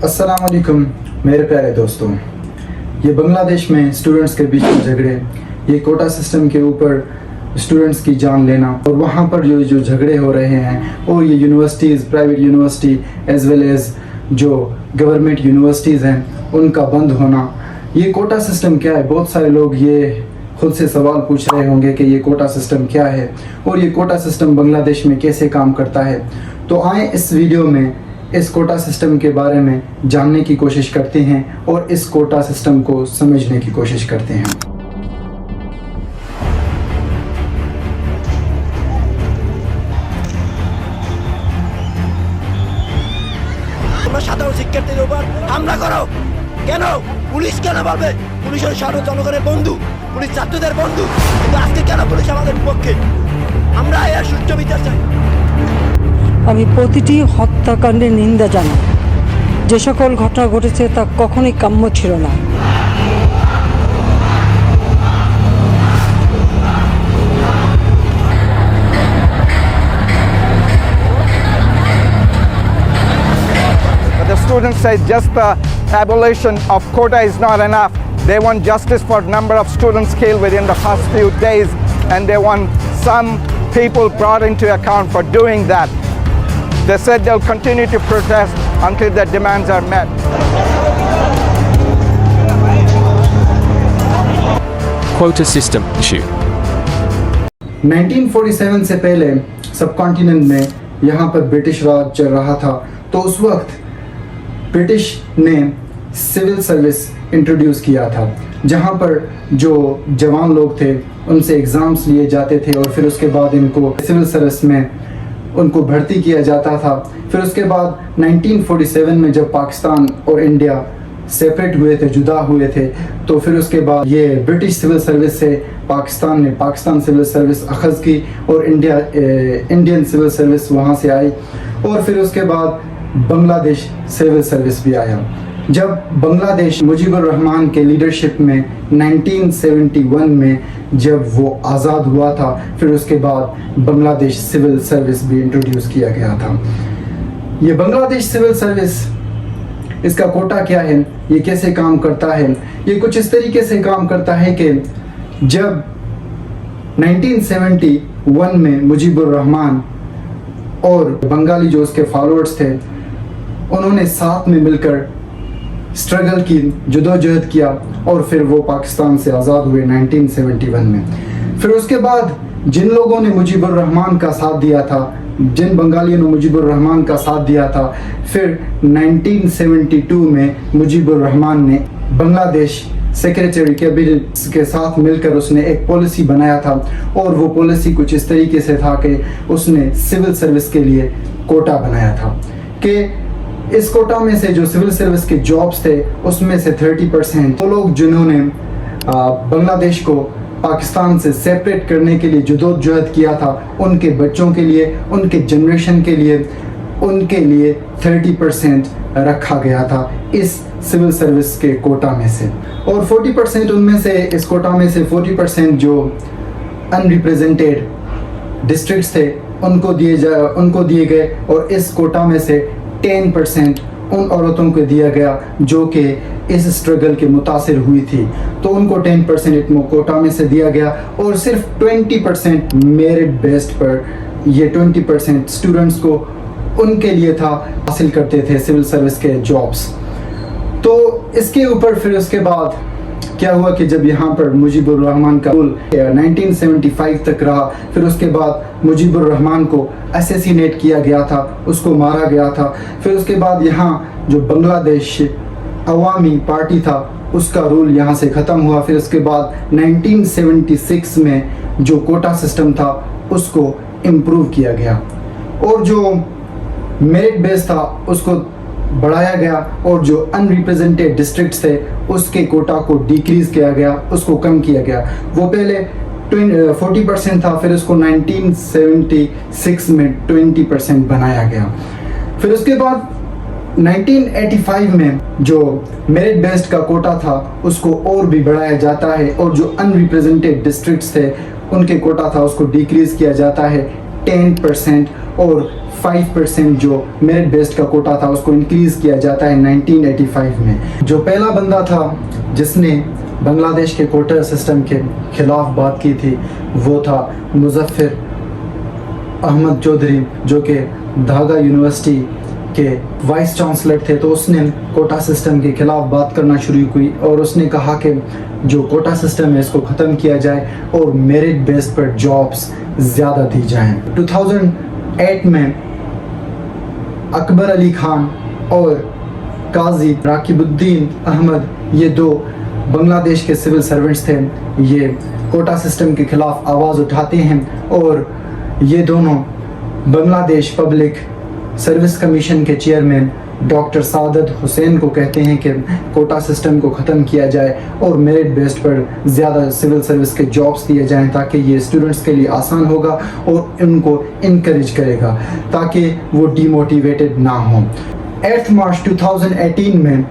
अस्सलाम वालेकुम मेरे प्यारे दोस्तों। ये बांग्लादेश में स्टूडेंट्स के बीच में झगड़े, ये कोटा सिस्टम के ऊपर स्टूडेंट्स की जान लेना और वहाँ पर जो झगड़े हो रहे हैं और ये universities, private university as well as जो गवर्नमेंट यूनिवर्सिटीज़ हैं उनका बंद होना, ये कोटा सिस्टम क्या है? बहुत सारे लोग ये खुद से सवाल पूछ रहे होंगे कि ये कोटा सिस्टम क्या है और ये कोटा सिस्टम बांग्लादेश में कैसे काम करता है। तो आए इस वीडियो में इस कोटा सिस्टम के बारे में जानने की कोशिश करते हैं और इस कोटा सिस्टम को समझने की कोशिश करते हैं। সাধারণ শিক্ষার্থীদের উপর হামলা করো কেন? পুলিশ কেন বলবে? পুলিশ হলো সাধারণ জনগণের বন্ধু, পুলিশ ছাত্রদের বন্ধু, কিন্তু আজকে কেন পুলিশ আমাদের পক্ষে? আমরা এর সুষ্ঠু বিচার চাই। আমি প্রতিটি হত্যাকাণ্ডের নিন্দা জানাই। যে সকল ঘটনা ঘটেছে তা কখনোই কাম্য ছিল না। The students say just the abolition of quota is not enough. They want justice for number of students killed within the past few days, and they want some people brought into account for doing that. They said they'll continue to protest until their demands are met. Quota system issue. 1947 से पहले सब continent में यहाँ पर British राज चल रहा था, तो उस वक्त ब्रिटिश ने सिविल सर्विस इंट्रोड्यूस किया था, जहाँ पर जो जवान लोग थे उनसे एग्ज़ाम्स लिए जाते थे और फिर उसके बाद इनको सिविल सर्विस में उनको भर्ती किया जाता था। फिर उसके बाद 1947 में जब पाकिस्तान और इंडिया सेपरेट हुए थे, जुदा हुए थे, तो फिर उसके बाद ये ब्रिटिश सिविल सर्विस से पाकिस्तान ने पाकिस्तान सिविल सर्विस अखज़ की और इंडियन सिविल सर्विस वहाँ से आई और फिर उसके बाद बांग्लादेश सिविल सर्विस भी आया। जब बांग्लादेश मुजीबुर रहमान के लीडरशिप में 1971 में जब वो आज़ाद हुआ था, फिर उसके बाद बांग्लादेश सिविल सर्विस भी इंट्रोड्यूस किया गया था। ये बांग्लादेश सिविल सर्विस, इसका कोटा क्या है, ये कैसे काम करता है? ये कुछ इस तरीके से काम करता है कि जब 1971 में मुजीबुर रहमान और बंगाली जो उसके फॉलोअर्स थे उन्होंने साथ में मिलकर स्ट्रगल की, जदोजहद किया और फिर वो पाकिस्तान से आज़ाद हुए 1971 में। फिर उसके बाद जिन लोगों ने मुजीबुर रहमान का साथ दिया था, जिन बंगालियों ने मुजीबुर रहमान का साथ दिया था, फिर 1972 में मुजीबुर रहमान ने बांग्लादेश सेक्रेटरी कैबिनेट के साथ मिलकर उसने एक पॉलिसी बनाया था और वो पॉलिसी कुछ इस तरीके से था कि उसने सिविल सर्विस के लिए कोटा बनाया था कि इस कोटा में से जो सिविल सर्विस के जॉब्स थे उसमें से 30% वो लोग जिन्होंने बांग्लादेश को पाकिस्तान से सेपरेट करने के लिए जदोजहद किया था, उनके बच्चों के लिए, उनके जनरेशन के लिए, उनके लिए 30% रखा गया था इस सिविल सर्विस के कोटा में से। और 40% उनमें से, इस कोटा में से 40% जो अनरिप्रेजेंटेड डिस्ट्रिक्ट्स थे उनको दिए गए और इस कोटा में से 10% उन औरतों को दिया गया जो कि इस स्ट्रगल के मुतासिर हुई थी, तो उनको 10% कोटा में से दिया गया और सिर्फ 20% मेरिट बेस्ड पर ये 20% स्टूडेंट्स को उनके लिए था, हासिल करते थे सिविल सर्विस के जॉब्स। तो इसके ऊपर फिर उसके बाद क्या हुआ कि जब यहाँ पर मुजीबुर रहमान का रूल 1975 तक रहा, फिर उसके बाद मुजीबुर रहमान को असैसिनेट किया गया था, उसको मारा गया था। फिर उसके बाद यहाँ जो बांग्लादेश अवामी पार्टी था उसका रूल यहाँ से ख़त्म हुआ। फिर उसके बाद 1976 में जो कोटा सिस्टम था उसको इम्प्रूव किया गया और जो मेरिट बेस था उसको बढ़ाया गया और जो अनरिप्रेजेंटेड डिस्ट्रिक्ट्स थे उसके कोटा को डिक्रीज किया गया, उसको कम किया गया। वो पहले 40% था, फिर उसको 1976 में 20% बनाया गया। फिर उसके बाद 1985 में जो मेरिट बेस्ड का कोटा था उसको और भी बढ़ाया जाता है और जो अनरिप्रेजेंटेड डिस्ट्रिक्ट्स थे उनके कोटा था उसको डिक्रीज किया जाता है 10% और 5% जो मेरिट बेस्ड का कोटा था उसको इंक्रीज़ किया जाता है 1985 में। जो पहला बंदा था जिसने बांग्लादेश के कोटा सिस्टम के ख़िलाफ़ बात की थी वो था मुज़फ़्फ़र अहमद चौधरी, जो कि धागा यूनिवर्सिटी के वाइस चांसलर थे। तो उसने कोटा सिस्टम के ख़िलाफ़ बात करना शुरू की और उसने कहा कि जो कोटा सिस्टम है इसको ख़त्म किया जाए और मेरिट बेस पर जॉब्स ज़्यादा दी जाएं। 2008 में अकबर अली खान और काजी राकिबुद्दीन अहमद, ये दो बांग्लादेश के सिविल सर्वेंट्स थे, ये कोटा सिस्टम के ख़िलाफ़ आवाज़ उठाते हैं और ये दोनों बांग्लादेश पब्लिक सर्विस कमीशन के चेयरमैन डॉक्टर सादत हुसैन को कहते हैं कि कोटा सिस्टम को ख़त्म किया जाए और मेरिट बेस्ड पर ज़्यादा सिविल सर्विस के जॉब्स दिए जाएं ताकि ये स्टूडेंट्स के लिए आसान होगा और उनको इनकरेज करेगा ताकि वो डीमोटिवेटेड ना हों। 8 मार्च 2018 में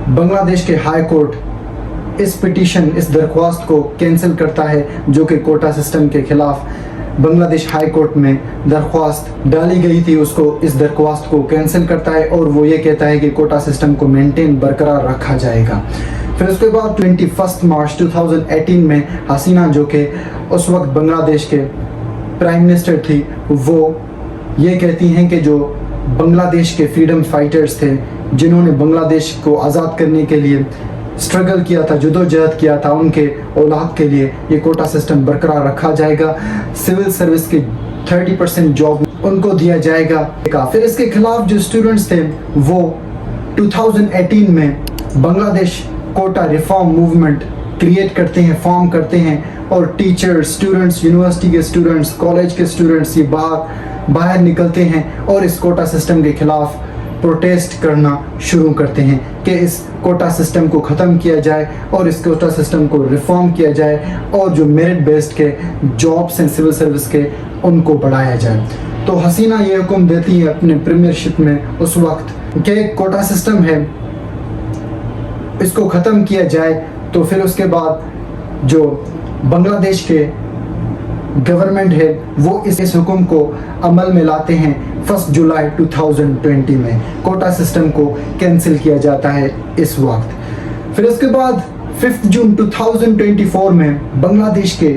बांग्लादेश के हाई कोर्ट इस पिटीशन, इस दरख्वास्त को कैंसिल करता है जो कि कोटा सिस्टम के ख़िलाफ़ बांग्लादेश हाई कोर्ट में दरख्वास्त डाली गई थी, उसको इस दरख्वास्त को कैंसिल करता है और वो ये कहता है कि कोटा सिस्टम को मेंटेन बरकरार रखा जाएगा। फिर उसके बाद 21 मार्च 2018 में हसीना, जो कि उस वक्त बांग्लादेश के प्राइम मिनिस्टर थी, वो ये कहती हैं कि जो बांग्लादेश के फ्रीडम फाइटर्स थे जिन्होंने बांग्लादेश को आज़ाद करने के लिए स्ट्रगल किया था, जदोजहद किया था, उनके औलाद के लिए ये कोटा सिस्टम बरकरार रखा जाएगा। सिविल सर्विस के 30% जॉब उनको दिया जाएगा। फिर इसके खिलाफ जो स्टूडेंट्स थे वो 2018 में Bangladesh quota reform movement create करते हैं, फॉर्म करते हैं और टीचर्स, स्टूडेंट्स, यूनिवर्सिटी के स्टूडेंट्स, कॉलेज के स्टूडेंट्स ये बाहर निकलते हैं और इस कोटा सिस्टम के खिलाफ प्रोटेस्ट करना शुरू करते हैं कि इस कोटा सिस्टम को ख़त्म किया जाए और इस कोटा सिस्टम को रिफॉर्म किया जाए और जो मेरिट बेस्ड के जॉब्स हैं सिविल सर्विस के उनको बढ़ाया जाए। तो हसीना ये हुक्म देती है अपने प्रीमियरशिप में उस वक्त कि कोटा सिस्टम है इसको ख़त्म किया जाए। तो फिर उसके बाद जो बांग्लादेश के गवर्नमेंट है वो इस हुक्म को अमल में लाते हैं। 1 जुलाई 2020 में कोटा सिस्टम को कैंसिल किया जाता है इस वक्त। फिर उसके बाद 5 जून 2024 में बांग्लादेश के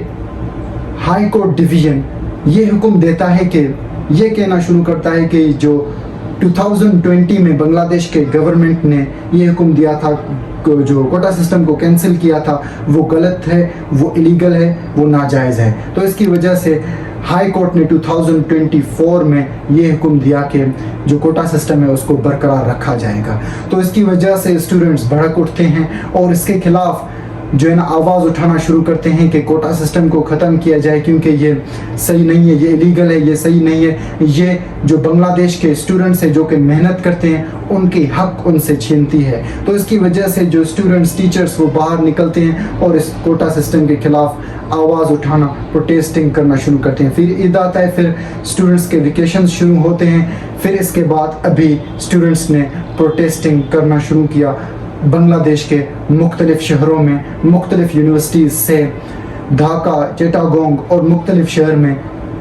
हाई कोर्ट डिवीज़न ये हुक्म देता है कि ये कहना शुरू करता है कि जो 2020 में बांग्लादेश के गवर्नमेंट ने ये हुक्म दिया था, जो कोटा सिस्टम को कैंसिल किया था, वो गलत है, वो इलीगल है, वो नाजायज़ है। तो इसकी वजह से हाई कोर्ट ने 2024 में ये हुक्म दिया कि जो कोटा सिस्टम है उसको बरकरार रखा जाएगा। तो इसकी वजह से स्टूडेंट्स भड़क उठते हैं और इसके खिलाफ जो है ना आवाज़ उठाना शुरू करते हैं कि कोटा सिस्टम को ख़त्म किया जाए क्योंकि ये सही नहीं है, ये इलीगल है, ये सही नहीं है, ये जो बांग्लादेश के स्टूडेंट्स हैं जो कि मेहनत करते हैं उनके हक उनसे छीनती है। तो इसकी वजह से जो स्टूडेंट्स, टीचर्स वो बाहर निकलते हैं और इस कोटा सिस्टम के खिलाफ आवाज़ उठाना, प्रोटेस्टिंग करना शुरू करते हैं। फिर ईद आता है, फिर स्टूडेंट्स के वेकेशन शुरू होते हैं। फिर इसके बाद अभी स्टूडेंट्स ने प्रोटेस्टिंग करना शुरू किया बांग्लादेश के मुख्तलिफ शहरों में, मुख्तलिफ यूनिवर्सिटीज़ से ढाका, चिटागोंग और मुख्तलिफ शहर में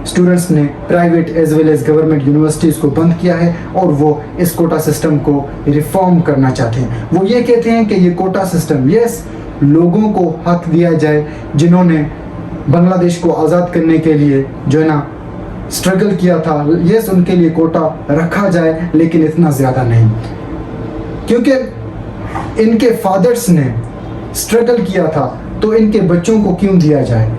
स्टूडेंट्स ने private as well as government universities को बंद किया है और वो इस कोटा सिस्टम को रिफॉर्म करना चाहते हैं। वो ये कहते हैं कि ये कोटा सिस्टम, यस, लोगों को हक दिया जाए जिन्होंने बांग्लादेश को आज़ाद करने के लिए जो है ना स्ट्रगल किया था, यस, उनके लिए कोटा रखा जाए, लेकिन इतना ज़्यादा नहीं, क्योंकि इनके फादर्स ने स्ट्रगल किया था तो इनके बच्चों को क्यों दिया जाए।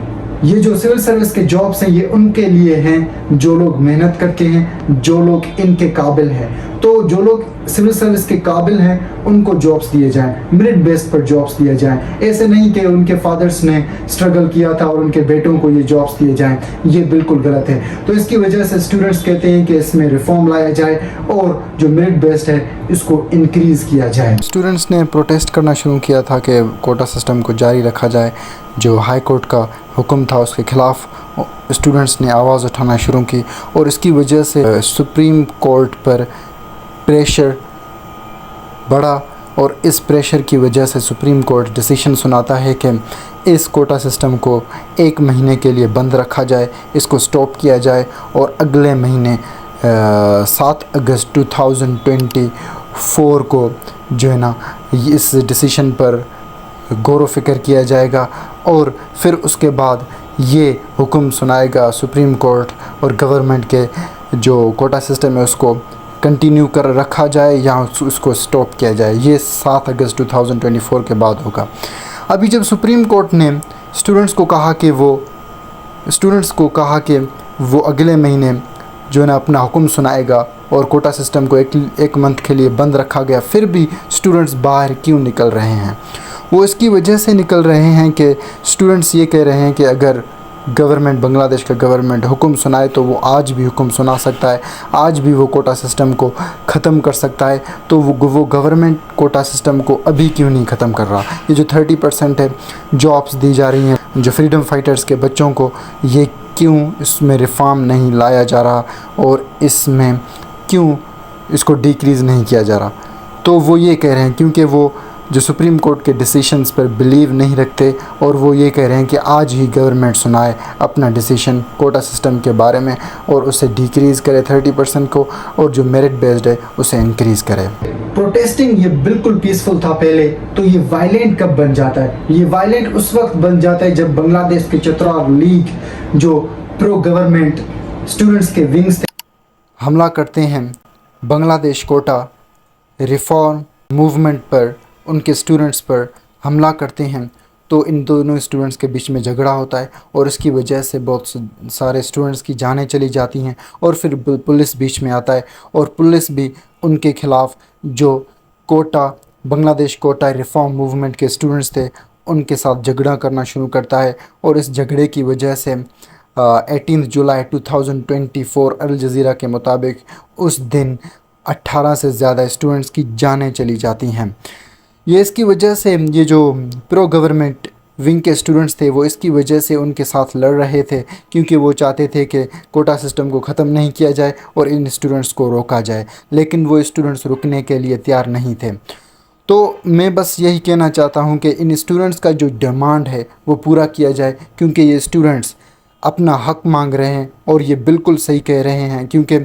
ये जो सिविल सर्विस के जॉब्स हैं ये उनके लिए हैं जो लोग मेहनत करके हैं, जो लोग इनके काबिल हैं। तो जो लोग सिविल सर्विस के काबिल हैं उनको जॉब्स दिए जाएं, मेरिट बेस्ड पर जॉब्स दिए जाएं। ऐसे नहीं कि उनके फादर्स ने स्ट्रगल किया था और उनके बेटों को ये जॉब्स दिए जाएं, ये बिल्कुल गलत है। तो इसकी वजह से स्टूडेंट्स कहते हैं कि इसमें रिफॉर्म लाया जाए और जो मेरिट बेस्ड है इसको इंक्रीज़ किया जाए। स्टूडेंट्स ने प्रोटेस्ट करना शुरू किया था कि कोटा सिस्टम को जारी रखा जाए। जो हाई कोर्ट का हुक्म था उसके ख़िलाफ़ स्टूडेंट्स ने आवाज़ उठाना शुरू की और इसकी वजह से सुप्रीम कोर्ट पर प्रेशर बढ़ा اور اس پریشر کی وجہ سے سپریم کورٹ ڈیسیشن سناتا ہے کہ اس کوٹا سسٹم کو 1 مہینے کے لیے بند رکھا جائے، اس کو سٹاپ کیا جائے، اور اگلے مہینے 7 اگست 2024 کو جو ہے نا اس ڈیسیشن پر غور و فکر کیا جائے گا، اور پھر اس کے بعد یہ حکم سنائے گا سپریم کورٹ اور گورنمنٹ کے جو کوٹا سسٹم ہے اس کو کنٹینیو کر رکھا جائے یا اس کو سٹاپ کیا جائے۔ یہ 7 اگست 2024 کے بعد ہوگا۔ ابھی جب سپریم کورٹ نے اسٹوڈنٹس کو کہا کہ وہ اگلے مہینے جو ہے نا اپنا حکم سنائے گا اور کوٹا سسٹم کو ایک منتھ کے لیے بند رکھا گیا، پھر بھی اسٹوڈنٹس باہر کیوں نکل رہے ہیں؟ وہ اس کی وجہ سے نکل رہے ہیں کہ اسٹوڈنٹس یہ کہہ رہے ہیں کہ اگر گورنمنٹ، بنگلہ دیش کا گورنمنٹ حکم سنائے تو وہ آج بھی حکم سنا سکتا ہے، آج بھی وہ کوٹا سسٹم کو ختم کر سکتا ہے، تو وہ گورنمنٹ کوٹا سسٹم کو ابھی کیوں نہیں ختم کر رہا؟ یہ جو 30% ہے جابس دی جا رہی ہیں جو فریڈم فائٹرز کے بچوں کو، یہ کیوں اس میں ریفارم نہیں لایا جا رہا اور اس میں کیوں اس کو ڈیکریز نہیں کیا جا رہا؟ تو وہ یہ کہہ رہے ہیں کیونکہ وہ جو سپریم کورٹ کے ڈیسیشنز پر بلیو نہیں رکھتے، اور وہ یہ کہہ رہے ہیں کہ آج ہی گورنمنٹ سنائے اپنا ڈیسیشن کوٹا سسٹم کے بارے میں اور اسے ڈیکریز کرے 30% کو، اور جو میرٹ بیسڈ ہے اسے انکریز کرے۔ پروٹیسٹنگ یہ بالکل پیسفل تھا پہلے، تو یہ وائلنٹ کب بن جاتا ہے؟ یہ وائلنٹ اس وقت بن جاتا ہے جب بنگلہ دیش کے چترال لیگ جو پرو گورنمنٹ اسٹوڈنٹس کے ونگز تھے حملہ کرتے ہیں بنگلہ دیش کوٹا ریفارم موومنٹ پر، ان کے اسٹوڈنٹس پر حملہ کرتے ہیں، تو ان دونوں اسٹوڈنٹس کے بیچ میں جھگڑا ہوتا ہے اور اس کی وجہ سے بہت سارے اسٹوڈنٹس کی جانیں چلی جاتی ہیں، اور پھر پولیس بیچ میں آتا ہے اور پولیس بھی ان کے خلاف جو بنگلہ دیش کوٹا ریفارم موومنٹ کے اسٹوڈنٹس تھے ان کے ساتھ جھگڑا کرنا شروع کرتا ہے، اور اس جھگڑے کی وجہ سے 18 جولائی 2024 الجزیرہ کے مطابق اس دن 18 سے زیادہ اسٹوڈنٹس کی جانیں چلی جاتی ہیں۔ یہ اس کی وجہ سے یہ جو پرو گورنمنٹ ونگ کے اسٹوڈنٹس تھے وہ اس کی وجہ سے ان کے ساتھ لڑ رہے تھے، کیونکہ وہ چاہتے تھے کہ کوٹا سسٹم کو ختم نہیں کیا جائے اور ان اسٹوڈنٹس کو روکا جائے، لیکن وہ اسٹوڈنٹس رکنے کے لیے تیار نہیں تھے۔ تو میں بس یہی کہنا چاہتا ہوں کہ ان اسٹوڈنٹس کا جو ڈیمانڈ ہے وہ پورا کیا جائے، کیونکہ یہ اسٹوڈنٹس اپنا حق مانگ رہے ہیں اور یہ بالکل صحیح کہہ رہے ہیں، کیونکہ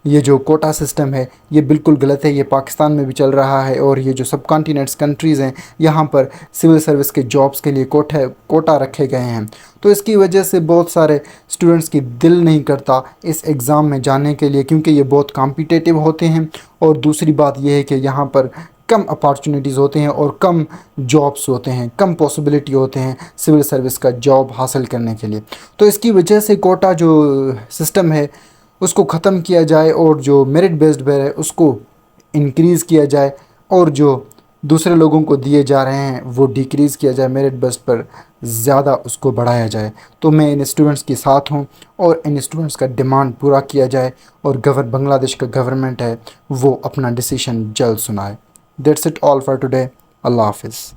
یہ جو کوٹا سسٹم ہے یہ بالکل غلط ہے۔ یہ پاکستان میں بھی چل رہا ہے، اور یہ جو سب کانٹیننٹس کنٹریز ہیں یہاں پر سول سروس کے جابس کے لیے کوٹا رکھے گئے ہیں، تو اس کی وجہ سے بہت سارے اسٹوڈنٹس کی دل نہیں کرتا اس ایگزام میں جانے کے لیے، کیونکہ یہ بہت کمپیٹیٹیو ہوتے ہیں، اور دوسری بات یہ ہے کہ یہاں پر کم اپارچونیٹیز ہوتے ہیں اور کم جابس ہوتے ہیں، کم پاسبلٹی ہوتے ہیں سول سروس کا جاب حاصل کرنے کے لیے۔ تو اس کی وجہ سے کوٹا جو سسٹم ہے اس کو ختم کیا جائے، اور جو میرٹ بیسڈ پہ ہے اس کو انکریز کیا جائے، اور جو دوسرے لوگوں کو دیے جا رہے ہیں وہ ڈیکریز کیا جائے، میرٹ بیسڈ پر زیادہ اس کو بڑھایا جائے۔ تو میں ان اسٹوڈنٹس کے ساتھ ہوں، اور ان اسٹوڈنٹس کا ڈیمانڈ پورا کیا جائے، اور بنگلہ دیش کا گورنمنٹ ہے وہ اپنا ڈیسیشن جلد سنائے۔ That's it all for today. اللہ حافظ۔